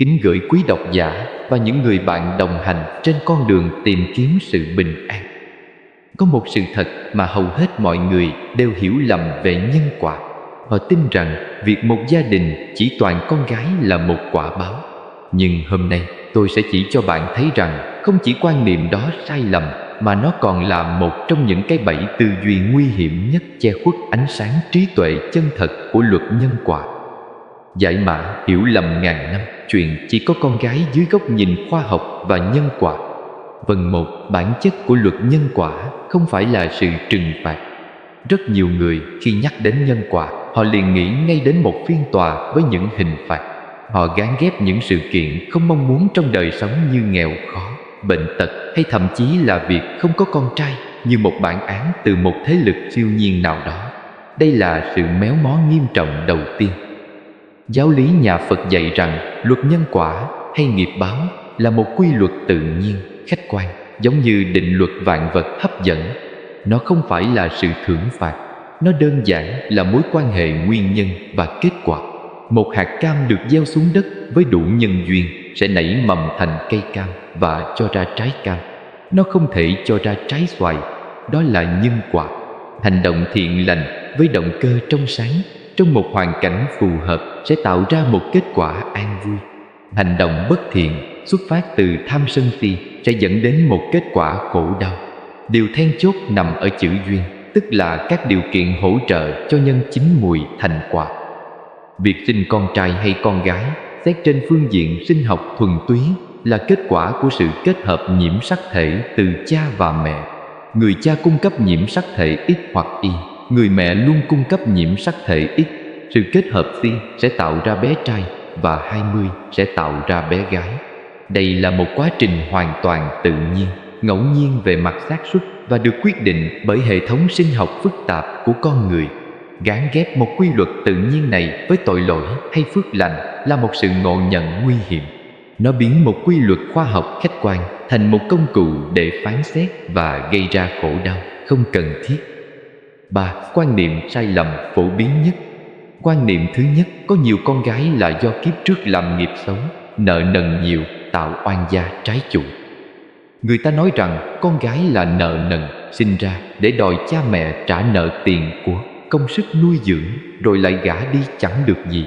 Kính gửi quý độc giả và những người bạn đồng hành trên con đường tìm kiếm sự bình an. Có một sự thật mà hầu hết mọi người đều hiểu lầm về nhân quả. Họ tin rằng việc một gia đình chỉ toàn con gái là một quả báo. Nhưng hôm nay tôi sẽ chỉ cho bạn thấy rằng không chỉ quan niệm đó sai lầm, mà nó còn là một trong những cái bẫy tư duy nguy hiểm nhất che khuất ánh sáng trí tuệ chân thật của luật nhân quả. Giải mã hiểu lầm ngàn năm chuyện chỉ có con gái dưới góc nhìn khoa học và nhân quả. Phần 1. Bản chất của luật nhân quả không phải là sự trừng phạt. Rất nhiều người khi nhắc đến nhân quả, họ liền nghĩ ngay đến một phiên tòa với những hình phạt. Họ gán ghép những sự kiện không mong muốn trong đời sống như nghèo khó, bệnh tật hay thậm chí là việc không có con trai như một bản án từ một thế lực siêu nhiên nào đó. Đây là sự méo mó nghiêm trọng đầu tiên. Giáo lý nhà Phật dạy rằng luật nhân quả hay nghiệp báo là một quy luật tự nhiên, khách quan, giống như định luật vạn vật hấp dẫn. Nó không phải là sự thưởng phạt, nó đơn giản là mối quan hệ nguyên nhân và kết quả. Một hạt cam được gieo xuống đất với đủ nhân duyên sẽ nảy mầm thành cây cam và cho ra trái cam. Nó không thể cho ra trái xoài, đó là nhân quả. Hành động thiện lành với động cơ trong sáng trong một hoàn cảnh phù hợp sẽ tạo ra một kết quả an vui. Hành động bất thiện xuất phát từ tham sân si sẽ dẫn đến một kết quả khổ đau. Điều then chốt nằm ở chữ duyên, tức là các điều kiện hỗ trợ cho nhân chín mùi thành quả. Việc sinh con trai hay con gái, xét trên phương diện sinh học thuần túy, là kết quả của sự kết hợp nhiễm sắc thể từ cha và mẹ. Người cha cung cấp nhiễm sắc thể X hoặc Y, người mẹ luôn cung cấp nhiễm sắc thể X. Sự kết hợp Si sẽ tạo ra bé trai và 20 sẽ tạo ra bé gái. Đây là một quá trình hoàn toàn tự nhiên, ngẫu nhiên về mặt xác suất và được quyết định bởi hệ thống sinh học phức tạp của con người. Gán ghép một quy luật tự nhiên này với tội lỗi hay phước lành là một sự ngộ nhận nguy hiểm. Nó biến một quy luật khoa học khách quan thành một công cụ để phán xét và gây ra khổ đau không cần thiết. 3. Quan niệm sai lầm phổ biến nhất. Quan niệm thứ nhất, có nhiều con gái là do kiếp trước làm nghiệp xấu, nợ nần nhiều, tạo oan gia trái chủ. Người ta nói rằng con gái là nợ nần, sinh ra để đòi cha mẹ trả nợ tiền của, công sức nuôi dưỡng, rồi lại gả đi chẳng được gì.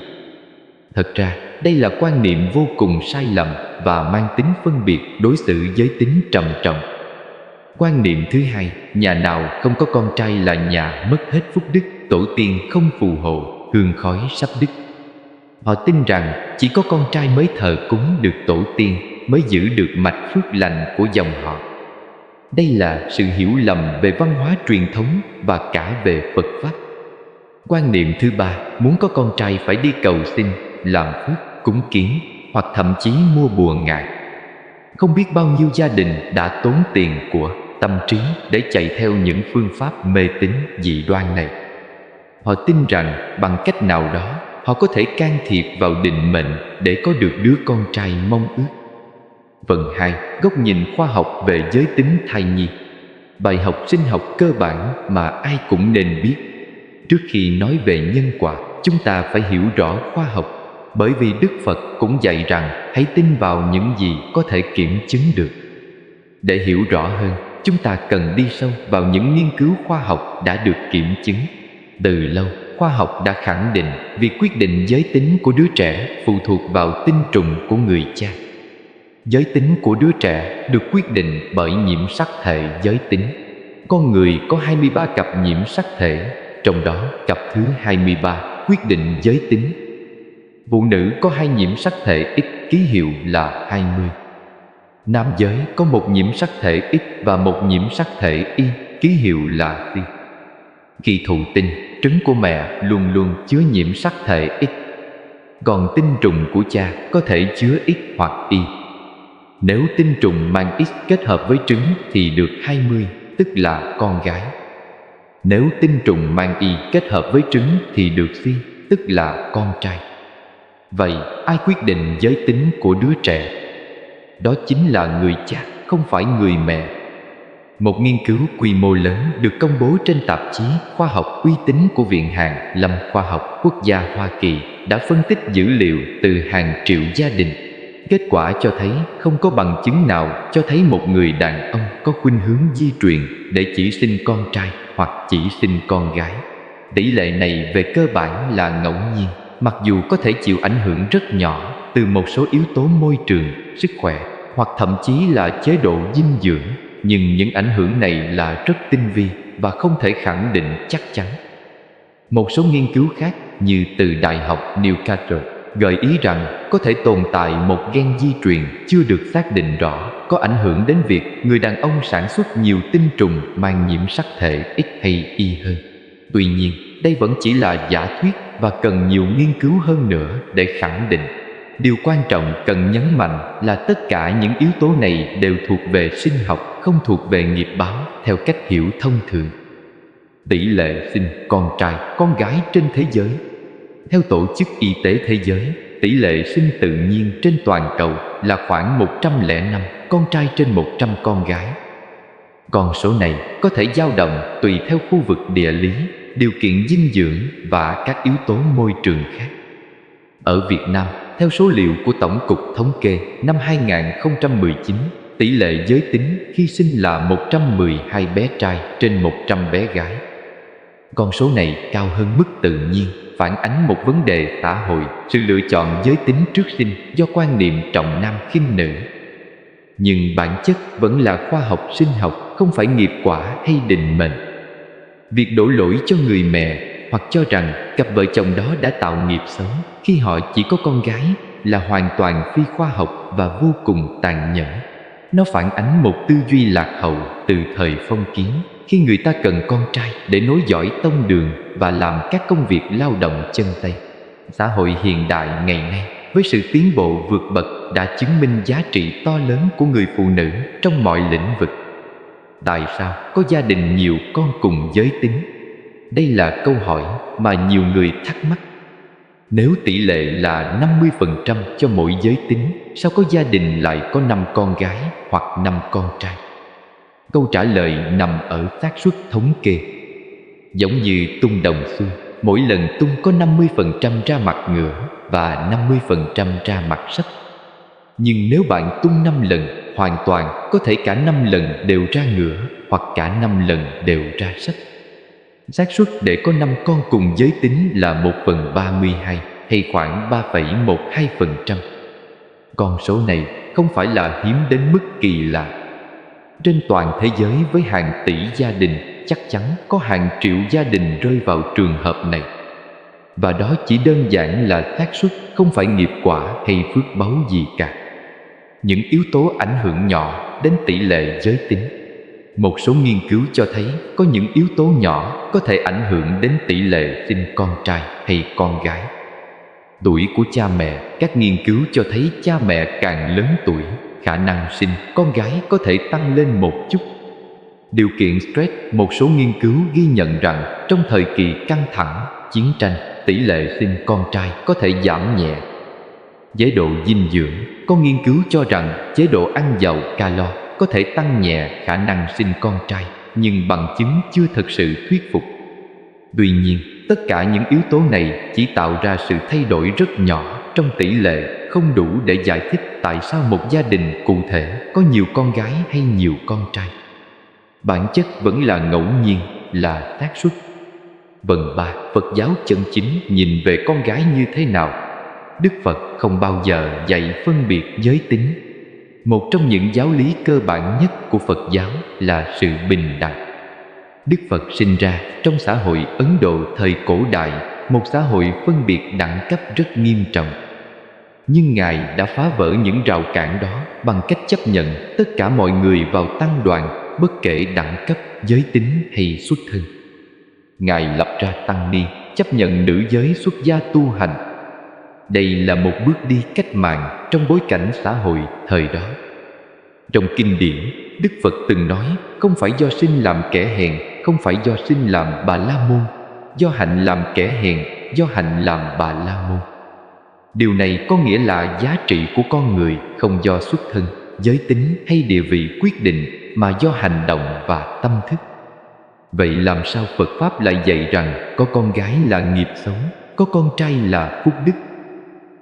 Thật ra, đây là quan niệm vô cùng sai lầm và mang tính phân biệt đối xử giới tính trầm trọng. Quan niệm thứ hai, nhà nào không có con trai là nhà mất hết phúc đức, tổ tiên không phù hộ, hương khói sắp đứt. Họ tin rằng chỉ có con trai mới thờ cúng được tổ tiên, mới giữ được mạch phước lành của dòng họ. Đây là sự hiểu lầm về văn hóa truyền thống và cả về Phật Pháp. Quan niệm thứ ba, muốn có con trai phải đi cầu xin, làm phước, cúng kiến hoặc thậm chí mua bùa ngải. Không biết bao nhiêu gia đình đã tốn tiền của, tâm trí để chạy theo những phương pháp mê tín dị đoan này. Họ tin rằng bằng cách nào đó họ có thể can thiệp vào định mệnh để có được đứa con trai mong ước. Phần 2. Góc nhìn khoa học về giới tính thai nhi. Bài học sinh học cơ bản mà ai cũng nên biết. Trước khi nói về nhân quả, chúng ta phải hiểu rõ khoa học, bởi vì Đức Phật cũng dạy rằng hãy tin vào những gì có thể kiểm chứng được. Để hiểu rõ hơn, chúng ta cần đi sâu vào những nghiên cứu khoa học đã được kiểm chứng. Từ lâu, khoa học đã khẳng định việc quyết định giới tính của đứa trẻ phụ thuộc vào tinh trùng của người cha. Giới tính của đứa trẻ được quyết định bởi nhiễm sắc thể giới tính. Con người có 23 cặp nhiễm sắc thể, trong đó cặp thứ 23 quyết định giới tính. Phụ nữ có 2 nhiễm sắc thể X, ký hiệu là 20. Nam giới có 1 nhiễm sắc thể X và 1 nhiễm sắc thể Y, ký hiệu là Y. Khi thụ tinh, trứng của mẹ luôn luôn chứa nhiễm sắc thể X, còn tinh trùng của cha có thể chứa X hoặc Y. Nếu tinh trùng mang X kết hợp với trứng thì được 20, tức là con gái. Nếu tinh trùng mang Y kết hợp với trứng thì được Y, tức là con trai. Vậy ai quyết định giới tính của đứa trẻ? Đó chính là người cha, không phải người mẹ. Một nghiên cứu quy mô lớn được công bố trên tạp chí khoa học uy tín của Viện Hàn Lâm Khoa học Quốc gia Hoa Kỳ đã phân tích dữ liệu từ hàng triệu gia đình. Kết quả cho thấy không có bằng chứng nào cho thấy một người đàn ông có khuynh hướng di truyền để chỉ sinh con trai hoặc chỉ sinh con gái. Tỷ lệ này về cơ bản là ngẫu nhiên, mặc dù có thể chịu ảnh hưởng rất nhỏ từ một số yếu tố môi trường, sức khỏe hoặc thậm chí là chế độ dinh dưỡng, nhưng những ảnh hưởng này là rất tinh vi và không thể khẳng định chắc chắn. Một số nghiên cứu khác như từ Đại học Newcastle gợi ý rằng có thể tồn tại một gen di truyền chưa được xác định rõ có ảnh hưởng đến việc người đàn ông sản xuất nhiều tinh trùng mang nhiễm sắc thể X hay Y hơn. Tuy nhiên, đây vẫn chỉ là giả thuyết và cần nhiều nghiên cứu hơn nữa để khẳng định. Điều quan trọng cần nhấn mạnh là tất cả những yếu tố này đều thuộc về sinh học, không thuộc về nghiệp báo theo cách hiểu thông thường. Tỷ lệ sinh con trai, con gái trên thế giới. Theo Tổ chức Y tế Thế giới, tỷ lệ sinh tự nhiên trên toàn cầu là khoảng 105 con trai trên 100 con gái. Con số này có thể dao động tùy theo khu vực địa lý, điều kiện dinh dưỡng và các yếu tố môi trường khác. Ở Việt Nam, theo số liệu của Tổng cục Thống kê năm 2019, tỷ lệ giới tính khi sinh là 112 bé trai trên 100 bé gái. Con số này cao hơn mức tự nhiên, phản ánh một vấn đề xã hội, sự lựa chọn giới tính trước sinh do quan niệm trọng nam khinh nữ. Nhưng bản chất vẫn là khoa học sinh học, không phải nghiệp quả hay định mệnh. Việc đổ lỗi cho người mẹ hoặc cho rằng cặp vợ chồng đó đã tạo nghiệp xấu khi họ chỉ có con gái là hoàn toàn phi khoa học và vô cùng tàn nhẫn. Nó phản ánh một tư duy lạc hậu từ thời phong kiến, khi người ta cần con trai để nối dõi tông đường và làm các công việc lao động chân tay. Xã hội hiện đại ngày nay với sự tiến bộ vượt bậc đã chứng minh giá trị to lớn của người phụ nữ trong mọi lĩnh vực. Tại sao có gia đình nhiều con cùng giới tính? Đây là câu hỏi mà nhiều người thắc mắc. Nếu tỷ lệ là 50% cho mỗi giới tính, sao có gia đình lại có 5 con gái hoặc 5 con trai? Câu trả lời nằm ở xác suất thống kê. Giống như tung đồng xu, mỗi lần tung có 50% ra mặt ngựa và 50% ra mặt sắt. Nhưng nếu bạn tung 5 lần, hoàn toàn có thể cả 5 lần đều ra ngựa hoặc cả 5 lần đều ra sắt. Xác suất để có 5 con cùng giới tính là 1/32 hay khoảng 3,12%. Con số này không phải là hiếm đến mức kỳ lạ. Trên toàn thế giới với hàng tỷ gia đình, chắc chắn có hàng triệu gia đình rơi vào trường hợp này. Và đó chỉ đơn giản là xác suất, không phải nghiệp quả hay phước báu gì cả. Những yếu tố ảnh hưởng nhỏ đến tỷ lệ giới tính. Một số nghiên cứu cho thấy có những yếu tố nhỏ có thể ảnh hưởng đến tỷ lệ sinh con trai hay con gái. Tuổi của cha mẹ. Các nghiên cứu cho thấy cha mẹ càng lớn tuổi, khả năng sinh con gái có thể tăng lên một chút. Điều kiện stress. Một số nghiên cứu ghi nhận rằng trong thời kỳ căng thẳng, chiến tranh, tỷ lệ sinh con trai có thể giảm nhẹ. Chế độ dinh dưỡng. Có nghiên cứu cho rằng chế độ ăn giàu calo có thể tăng nhẹ khả năng sinh con trai, nhưng bằng chứng chưa thực sự thuyết phục. Tuy nhiên, tất cả những yếu tố này chỉ tạo ra sự thay đổi rất nhỏ trong tỷ lệ, không đủ để giải thích tại sao một gia đình cụ thể có nhiều con gái hay nhiều con trai. Bản chất vẫn là ngẫu nhiên, là xác suất. Phần 3. Phật giáo chân chính nhìn về con gái như thế nào? Đức Phật không bao giờ dạy phân biệt giới tính. Một trong những giáo lý cơ bản nhất của Phật giáo là sự bình đẳng. Đức Phật sinh ra trong xã hội Ấn Độ thời cổ đại, một xã hội phân biệt đẳng cấp rất nghiêm trọng. Nhưng Ngài đã phá vỡ những rào cản đó bằng cách chấp nhận tất cả mọi người vào tăng đoàn, bất kể đẳng cấp, giới tính hay xuất thân. Ngài lập ra tăng ni, chấp nhận nữ giới xuất gia tu hành. Đây là một bước đi cách mạng trong bối cảnh xã hội thời đó. Trong kinh điển, Đức Phật từng nói, không phải do sinh làm kẻ hèn, không phải do sinh làm Bà La Môn, do hạnh làm kẻ hèn, do hạnh làm Bà La Môn. Điều này có nghĩa là giá trị của con người không do xuất thân, giới tính hay địa vị quyết định, mà do hành động và tâm thức. Vậy làm sao Phật Pháp lại dạy rằng có con gái là nghiệp xấu, có con trai là phúc đức?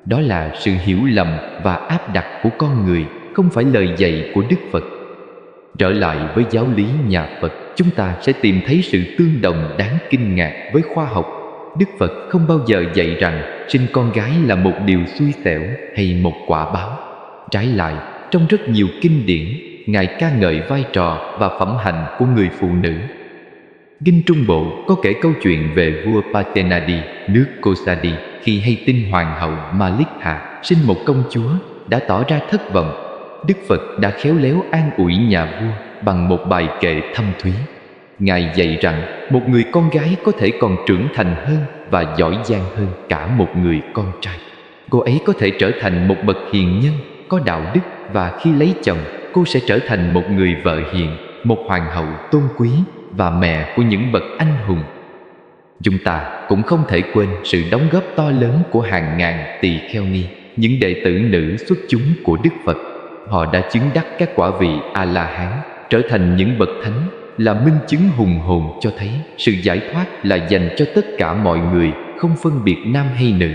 Đó là sự hiểu lầm và áp đặt của con người, không phải lời dạy của Đức Phật. Trở lại với giáo lý nhà Phật, chúng ta sẽ tìm thấy sự tương đồng đáng kinh ngạc với khoa học. Đức Phật không bao giờ dạy rằng sinh con gái là một điều xui xẻo hay một quả báo. Trái lại, trong rất nhiều kinh điển, Ngài ca ngợi vai trò và phẩm hạnh của người phụ nữ. Kinh Trung Bộ có kể câu chuyện về vua Pasenadi, nước Kosadi, khi hay tin hoàng hậu Malitha sinh một công chúa đã tỏ ra thất vọng. Đức Phật đã khéo léo an ủi nhà vua bằng một bài kệ thâm thúy. Ngài dạy rằng một người con gái có thể còn trưởng thành hơn và giỏi giang hơn cả một người con trai. Cô ấy có thể trở thành một bậc hiền nhân, có đạo đức, và khi lấy chồng, cô sẽ trở thành một người vợ hiền, một hoàng hậu tôn quý và mẹ của những bậc anh hùng. Chúng ta cũng không thể quên sự đóng góp to lớn của hàng ngàn tỳ kheo ni, những đệ tử nữ xuất chúng của Đức Phật. Họ đã chứng đắc các quả vị A-la-hán, trở thành những bậc thánh, là minh chứng hùng hồn cho thấy sự giải thoát là dành cho tất cả mọi người, không phân biệt nam hay nữ.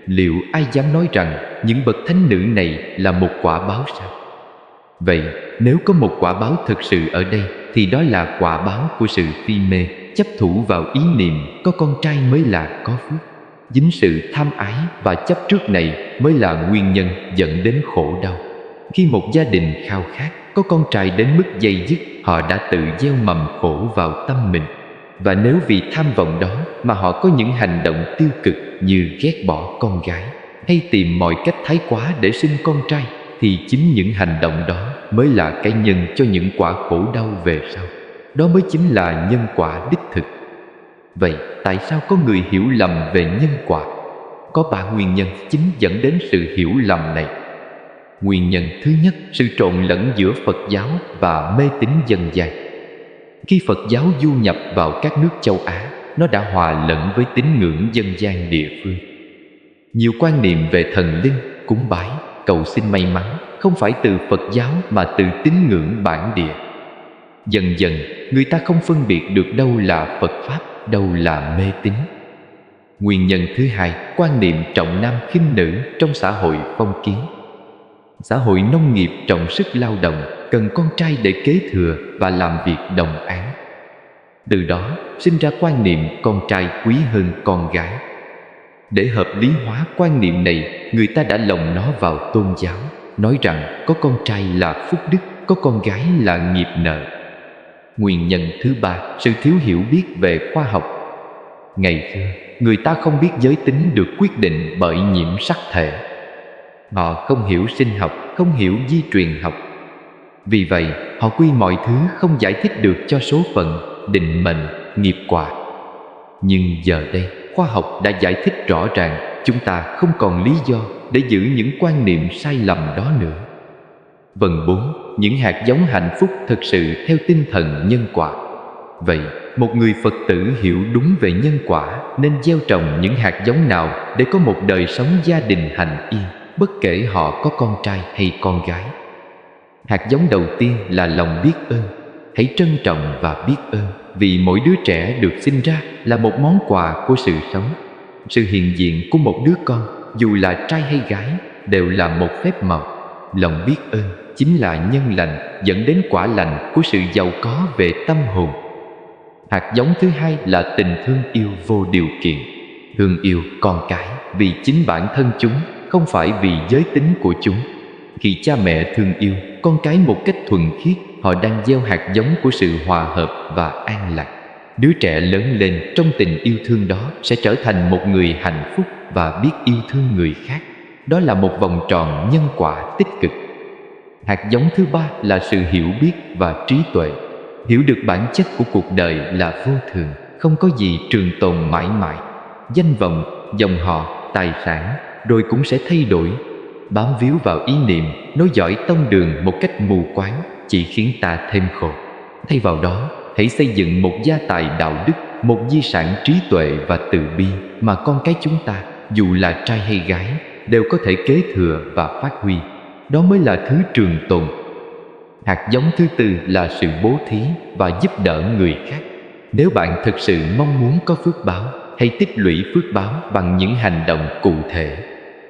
Liệu ai dám nói rằng những bậc thánh nữ này là một quả báo sao? Vậy, nếu có một quả báo thực sự ở đây, thì đó là quả báo của sự si mê, chấp thủ vào ý niệm có con trai mới là có phước. Chính sự tham ái và chấp trước này mới là nguyên nhân dẫn đến khổ đau. Khi một gia đình khao khát có con trai đến mức dây dứt, họ đã tự gieo mầm khổ vào tâm mình. Và nếu vì tham vọng đó mà họ có những hành động tiêu cực như ghét bỏ con gái hay tìm mọi cách thái quá để sinh con trai, thì chính những hành động đó mới là cái nhân cho những quả khổ đau về sau. Đó mới chính là nhân quả đích thực. Vậy tại sao có người hiểu lầm về nhân quả? Có 3 nguyên nhân chính dẫn đến sự hiểu lầm này. Nguyên nhân thứ nhất, sự trộn lẫn giữa Phật giáo và mê tín dân gian. Khi Phật giáo du nhập vào các nước châu Á, nó đã hòa lẫn với tín ngưỡng dân gian địa phương. Nhiều quan niệm về thần linh, cúng bái, cầu xin may mắn không phải từ Phật giáo mà từ tín ngưỡng bản địa. Dần dần, người ta không phân biệt được đâu là Phật Pháp, đâu là mê tín. Nguyên nhân thứ hai, quan niệm trọng nam khinh nữ trong xã hội phong kiến. Xã hội nông nghiệp trọng sức lao động, cần con trai để kế thừa và làm việc đồng áng. Từ đó sinh ra quan niệm con trai quý hơn con gái. Để hợp lý hóa quan niệm này, người ta đã lồng nó vào tôn giáo, nói rằng có con trai là phúc đức, có con gái là nghiệp nợ. Nguyên nhân thứ ba, sự thiếu hiểu biết về khoa học. Ngày xưa, người ta không biết giới tính được quyết định bởi nhiễm sắc thể. Họ không hiểu sinh học, không hiểu di truyền học. Vì vậy, họ quy mọi thứ không giải thích được cho số phận, định mệnh, nghiệp quả. Nhưng giờ đây, khoa học đã giải thích rõ ràng, chúng ta không còn lý do để giữ những quan niệm sai lầm đó nữa. Phần 4. Những hạt giống hạnh phúc thực sự theo tinh thần nhân quả. Vậy, một người Phật tử hiểu đúng về nhân quả nên gieo trồng những hạt giống nào để có một đời sống gia đình hạnh yên, bất kể họ có con trai hay con gái? Hạt giống đầu tiên là lòng biết ơn. Hãy trân trọng và biết ơn, vì mỗi đứa trẻ được sinh ra là một món quà của sự sống. Sự hiện diện của một đứa con, dù là trai hay gái, đều là một phép màu. Lòng biết ơn chính là nhân lành dẫn đến quả lành của sự giàu có về tâm hồn. Hạt giống thứ hai là tình thương yêu vô điều kiện. Thương yêu con cái vì chính bản thân chúng, không phải vì giới tính của chúng. Khi cha mẹ thương yêu con cái một cách thuần khiết, họ đang gieo hạt giống của sự hòa hợp và an lạc. Đứa trẻ lớn lên trong tình yêu thương đó sẽ trở thành một người hạnh phúc và biết yêu thương người khác. Đó là một vòng tròn nhân quả tích cực. Hạt giống thứ ba là sự hiểu biết và trí tuệ. Hiểu được bản chất của cuộc đời là vô thường, không có gì trường tồn mãi mãi. Danh vọng, dòng họ, tài sản rồi cũng sẽ thay đổi. Bám víu vào ý niệm, nối dõi tông đường một cách mù quáng chỉ khiến ta thêm khổ. Thay vào đó, hãy xây dựng một gia tài đạo đức, một di sản trí tuệ và từ bi mà con cái chúng ta, dù là trai hay gái, đều có thể kế thừa và phát huy. Đó mới là thứ trường tồn. Hạt giống thứ tư là sự bố thí và giúp đỡ người khác. Nếu bạn thực sự mong muốn có phước báo, hãy tích lũy phước báo bằng những hành động cụ thể.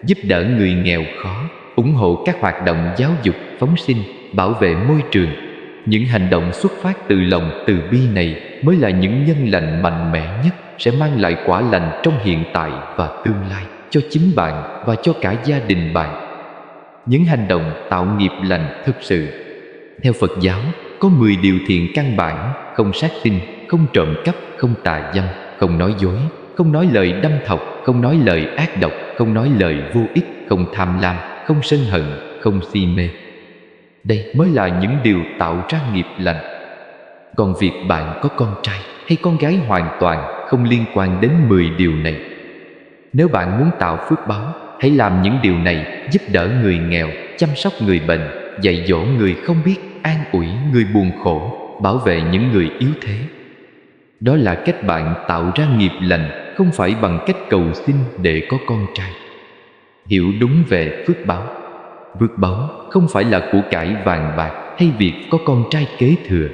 giúp đỡ người nghèo khó, ủng hộ các hoạt động giáo dục, phóng sinh, bảo vệ môi trường. Những hành động xuất phát từ lòng từ bi này mới là những nhân lành mạnh mẽ nhất, sẽ mang lại quả lành trong hiện tại và tương lai cho chính bạn và cho cả gia đình bạn. Những hành động tạo nghiệp lành thực sự. Theo Phật giáo, có 10 điều thiện căn bản: không sát sinh, không trộm cắp, không tà dâm, không nói dối, không nói lời đâm thọc, không nói lời ác độc, không nói lời vô ích, không tham lam, không sân hận, không si mê. Đây mới là những điều tạo ra nghiệp lành. Còn việc bạn có con trai hay con gái hoàn toàn không liên quan đến 10 điều này. Nếu bạn muốn tạo phước báo, hãy làm những điều này: giúp đỡ người nghèo, chăm sóc người bệnh, dạy dỗ người không biết, an ủi người buồn khổ, bảo vệ những người yếu thế. Đó là cách bạn tạo ra nghiệp lành, không phải bằng cách cầu xin để có con trai. Hiểu đúng về phước báo. Phước báo không phải là của cải vàng bạc hay việc có con trai kế thừa.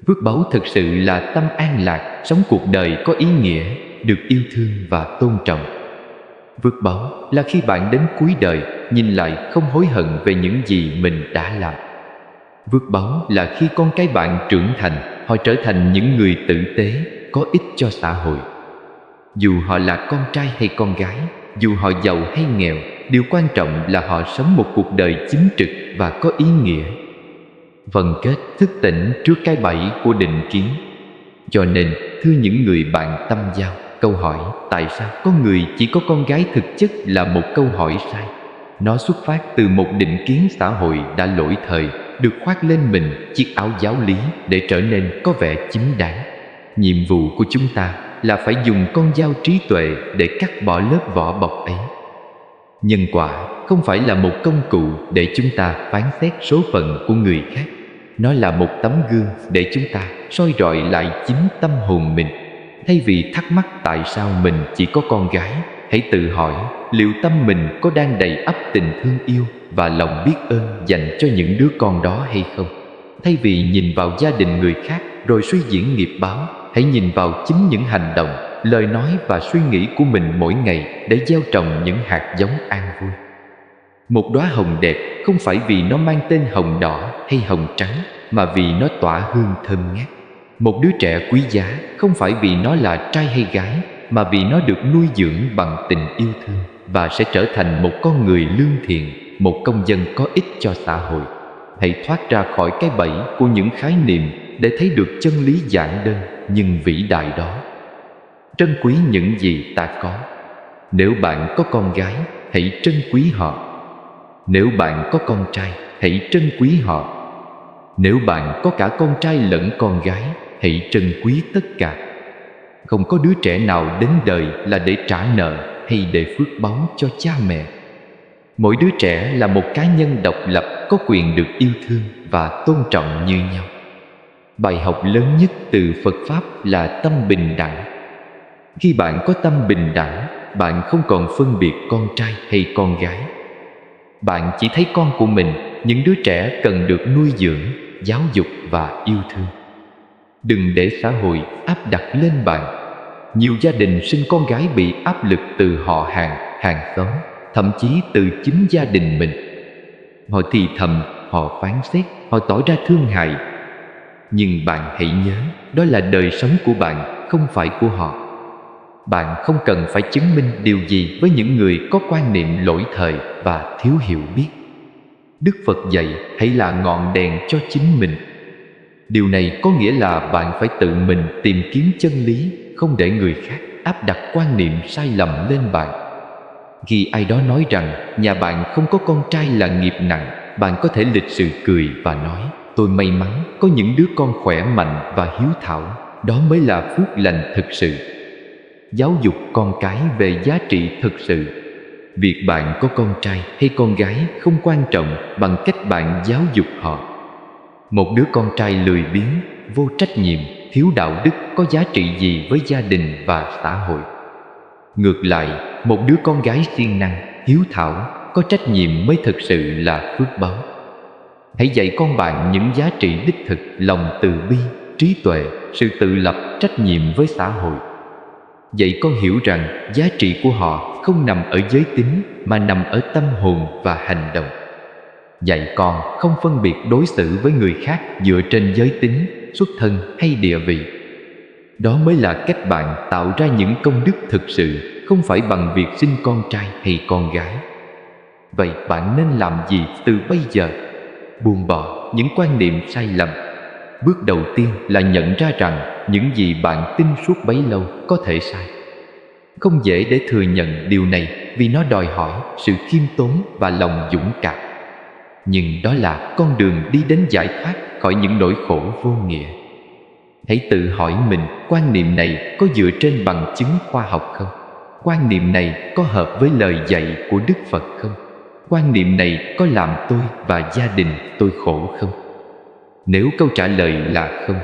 Phước báo thực sự là tâm an lạc, sống cuộc đời có ý nghĩa, được yêu thương và tôn trọng. Phước báo là khi bạn đến cuối đời, nhìn lại không hối hận về những gì mình đã làm. Phước báo là khi con cái bạn trưởng thành, họ trở thành những người tử tế, có ích cho xã hội. Dù họ là con trai hay con gái, dù họ giàu hay nghèo, điều quan trọng là họ sống một cuộc đời chính trực và có ý nghĩa. Vần kết thức tỉnh trước cái bẫy của định kiến. Cho nên, thưa những người bạn tâm giao, câu hỏi tại sao có người chỉ có con gái thực chất là một câu hỏi sai. Nó xuất phát từ một định kiến xã hội đã lỗi thời, được khoác lên mình chiếc áo giáo lý để trở nên có vẻ chính đáng. Nhiệm vụ của chúng ta là phải dùng con dao trí tuệ để cắt bỏ lớp vỏ bọc ấy. Nhân quả không phải là một công cụ để chúng ta phán xét số phận của người khác. Nó là một tấm gương để chúng ta soi rọi lại chính tâm hồn mình. Thay vì thắc mắc tại sao mình chỉ có con gái, hãy tự hỏi liệu tâm mình có đang đầy ắp tình thương yêu và lòng biết ơn dành cho những đứa con đó hay không. Thay vì nhìn vào gia đình người khác rồi suy diễn nghiệp báo, hãy nhìn vào chính những hành động, lời nói và suy nghĩ của mình mỗi ngày để gieo trồng những hạt giống an vui. Một đóa hồng đẹp không phải vì nó mang tên hồng đỏ hay hồng trắng, mà vì nó tỏa hương thơm ngát. Một đứa trẻ quý giá không phải vì nó là trai hay gái, mà vì nó được nuôi dưỡng bằng tình yêu thương và sẽ trở thành một con người lương thiện, một công dân có ích cho xã hội. Hãy thoát ra khỏi cái bẫy của những khái niệm để thấy được chân lý giản đơn nhưng vĩ đại đó. Trân quý những gì ta có. Nếu bạn có con gái, hãy trân quý họ. Nếu bạn có con trai, hãy trân quý họ. Nếu bạn có cả con trai lẫn con gái, hãy trân quý tất cả. Không có đứa trẻ nào đến đời là để trả nợ hay để phước báu cho cha mẹ. Mỗi đứa trẻ là một cá nhân độc lập, có quyền được yêu thương và tôn trọng như nhau. Bài học lớn nhất từ Phật Pháp là tâm bình đẳng. Khi bạn có tâm bình đẳng, bạn không còn phân biệt con trai hay con gái. Bạn chỉ thấy con của mình, những đứa trẻ cần được nuôi dưỡng, giáo dục và yêu thương. Đừng để xã hội áp đặt lên bạn. Nhiều gia đình sinh con gái bị áp lực từ họ hàng, hàng xóm, thậm chí từ chính gia đình mình. Họ thì thầm, họ phán xét, họ tỏ ra thương hại. Nhưng bạn hãy nhớ, đó là đời sống của bạn, không phải của họ. Bạn không cần phải chứng minh điều gì với những người có quan niệm lỗi thời và thiếu hiểu biết. Đức Phật dạy hãy là ngọn đèn cho chính mình. Điều này có nghĩa là bạn phải tự mình tìm kiếm chân lý, không để người khác áp đặt quan niệm sai lầm lên bạn. Khi ai đó nói rằng nhà bạn không có con trai là nghiệp nặng, bạn có thể lịch sự cười và nói: tôi may mắn có những đứa con khỏe mạnh và hiếu thảo. Đó mới là phước lành thực sự. Giáo dục con cái về giá trị thực sự. Việc bạn có con trai hay con gái không quan trọng bằng cách bạn giáo dục họ. Một đứa con trai lười biếng, vô trách nhiệm, thiếu đạo đức có giá trị gì với gia đình và xã hội? Ngược lại, một đứa con gái siêng năng, hiếu thảo, có trách nhiệm mới thực sự là phước báu. Hãy dạy con bạn những giá trị đích thực, lòng từ bi, trí tuệ, sự tự lập, trách nhiệm với xã hội. Dạy con hiểu rằng giá trị của họ không nằm ở giới tính mà nằm ở tâm hồn và hành động. Dạy con không phân biệt đối xử với người khác dựa trên giới tính, xuất thân hay địa vị. Đó mới là cách bạn tạo ra những công đức thực sự, không phải bằng việc sinh con trai hay con gái. Vậy bạn nên làm gì từ bây giờ? Buông bỏ những quan niệm sai lầm. Bước đầu tiên là nhận ra rằng những gì bạn tin suốt bấy lâu có thể sai. Không dễ để thừa nhận điều này vì nó đòi hỏi sự khiêm tốn và lòng dũng cảm. Nhưng đó là con đường đi đến giải thoát khỏi những nỗi khổ vô nghĩa. Hãy tự hỏi mình, quan niệm này có dựa trên bằng chứng khoa học không? Quan niệm này có hợp với lời dạy của Đức Phật không? Quan niệm này có làm tôi và gia đình tôi khổ không? Nếu câu trả lời là không,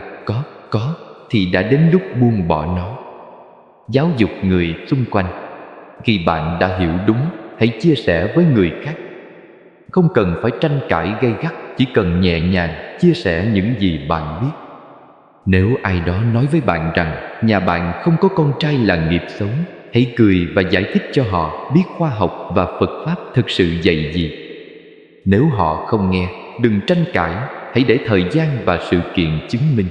có, thì đã đến lúc buông bỏ nó. Giáo dục người xung quanh. Khi bạn đã hiểu đúng, hãy chia sẻ với người khác. Không cần phải tranh cãi gay gắt, chỉ cần nhẹ nhàng chia sẻ những gì bạn biết. Nếu ai đó nói với bạn rằng nhà bạn không có con trai là nghiệp xấu, hãy cười và giải thích cho họ biết khoa học và Phật Pháp thực sự dạy gì. Nếu họ không nghe, đừng tranh cãi, hãy để thời gian và sự kiện chứng minh.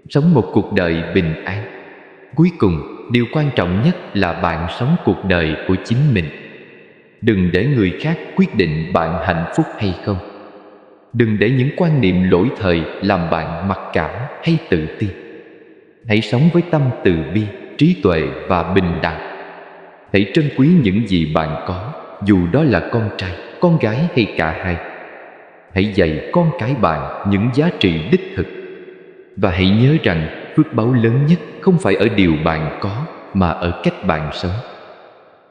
Sống một cuộc đời bình an. Cuối cùng, điều quan trọng nhất là bạn sống cuộc đời của chính mình. Đừng để người khác quyết định bạn hạnh phúc hay không. Đừng để những quan niệm lỗi thời làm bạn mặc cảm hay tự ti. Hãy sống với tâm từ bi, trí tuệ và bình đẳng. Hãy trân quý những gì bạn có, dù đó là con trai, con gái hay cả hai. Hãy dạy con cái bạn những giá trị đích thực. Và hãy nhớ rằng phước báu lớn nhất không phải ở điều bạn có, mà ở cách bạn sống.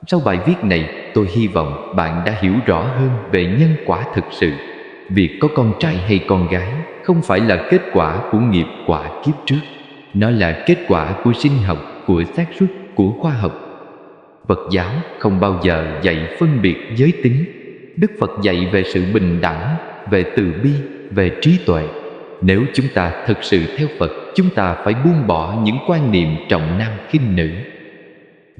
Sau bài viết này, tôi hy vọng bạn đã hiểu rõ hơn về nhân quả thực sự. Việc có con trai hay con gái không phải là kết quả của nghiệp quả kiếp trước. Nó là kết quả của sinh học, của xác suất, của khoa học. Phật giáo không bao giờ dạy phân biệt giới tính. Đức Phật dạy về sự bình đẳng, về từ bi, về trí tuệ. Nếu chúng ta thực sự theo Phật, chúng ta phải buông bỏ những quan niệm trọng nam khinh nữ.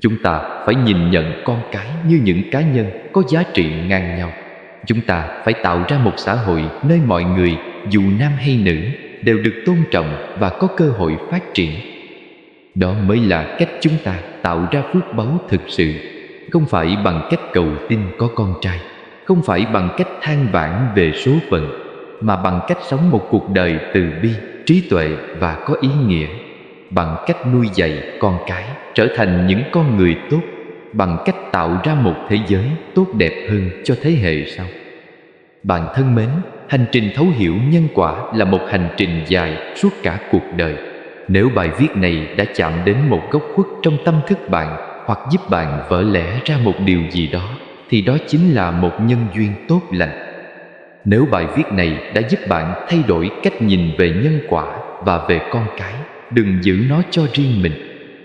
Chúng ta phải nhìn nhận con cái như những cá nhân có giá trị ngang nhau. Chúng ta phải tạo ra một xã hội nơi mọi người, dù nam hay nữ, đều được tôn trọng và có cơ hội phát triển. Đó mới là cách chúng ta tạo ra phước báu thực sự. Không phải bằng cách cầu xin có con trai, không phải bằng cách than vãn về số phận, mà bằng cách sống một cuộc đời từ bi, trí tuệ và có ý nghĩa. Bằng cách nuôi dạy con cái trở thành những con người tốt, bằng cách tạo ra một thế giới tốt đẹp hơn cho thế hệ sau. Bạn thân mến, hành trình thấu hiểu nhân quả là một hành trình dài suốt cả cuộc đời. Nếu bài viết này đã chạm đến một góc khuất trong tâm thức bạn, hoặc giúp bạn vỡ lẽ ra một điều gì đó, thì đó chính là một nhân duyên tốt lành. Nếu bài viết này đã giúp bạn thay đổi cách nhìn về nhân quả và về con cái, đừng giữ nó cho riêng mình.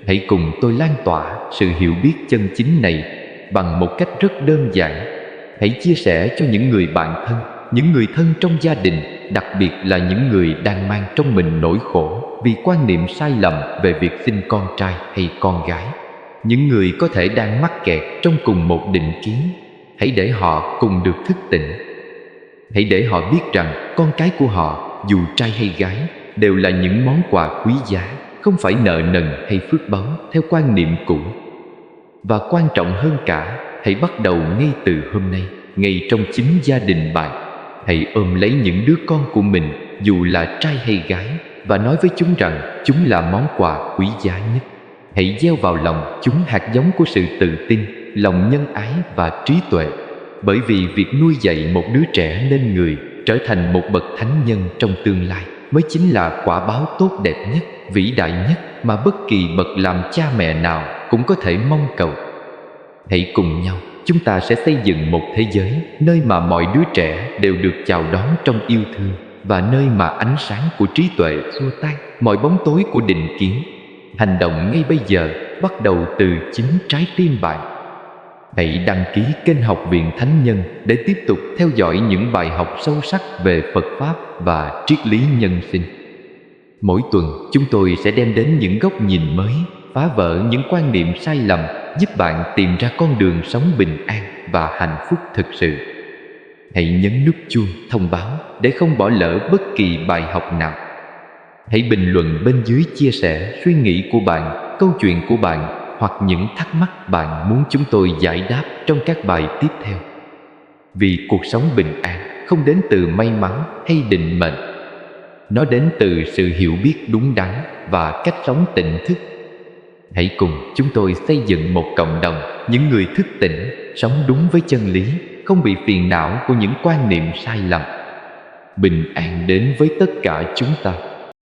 Hãy cùng tôi lan tỏa sự hiểu biết chân chính này bằng một cách rất đơn giản. Hãy chia sẻ cho những người bạn thân, những người thân trong gia đình, đặc biệt là những người đang mang trong mình nỗi khổ vì quan niệm sai lầm về việc sinh con trai hay con gái. Những người có thể đang mắc kẹt trong cùng một định kiến. Hãy để họ cùng được thức tỉnh. Hãy để họ biết rằng con cái của họ, dù trai hay gái, đều là những món quà quý giá, không phải nợ nần hay phước báu theo quan niệm cũ. Và quan trọng hơn cả, hãy bắt đầu ngay từ hôm nay, ngay trong chính gia đình bạn. Hãy ôm lấy những đứa con của mình, dù là trai hay gái, và nói với chúng rằng chúng là món quà quý giá nhất. Hãy gieo vào lòng chúng hạt giống của sự tự tin, lòng nhân ái và trí tuệ. Bởi vì việc nuôi dạy một đứa trẻ nên người, trở thành một bậc thánh nhân trong tương lai, mới chính là quả báo tốt đẹp nhất, vĩ đại nhất mà bất kỳ bậc làm cha mẹ nào cũng có thể mong cầu. Hãy cùng nhau, chúng ta sẽ xây dựng một thế giới nơi mà mọi đứa trẻ đều được chào đón trong yêu thương, và nơi mà ánh sáng của trí tuệ xua tan mọi bóng tối của định kiến. Hành động ngay bây giờ, bắt đầu từ chính trái tim bạn. Hãy đăng ký kênh Học viện Thánh Nhân để tiếp tục theo dõi những bài học sâu sắc về Phật Pháp và triết lý nhân sinh. Mỗi tuần, chúng tôi sẽ đem đến những góc nhìn mới, phá vỡ những quan niệm sai lầm giúp bạn tìm ra con đường sống bình an và hạnh phúc thực sự. Hãy nhấn nút chuông thông báo để không bỏ lỡ bất kỳ bài học nào. Hãy bình luận bên dưới chia sẻ suy nghĩ của bạn, câu chuyện của bạn hoặc những thắc mắc bạn muốn chúng tôi giải đáp trong các bài tiếp theo. Vì cuộc sống bình an không đến từ may mắn hay định mệnh. Nó đến từ sự hiểu biết đúng đắn và cách sống tỉnh thức. Hãy cùng chúng tôi xây dựng một cộng đồng những người thức tỉnh, sống đúng với chân lý, không bị phiền não của những quan niệm sai lầm. Bình an đến với tất cả chúng ta.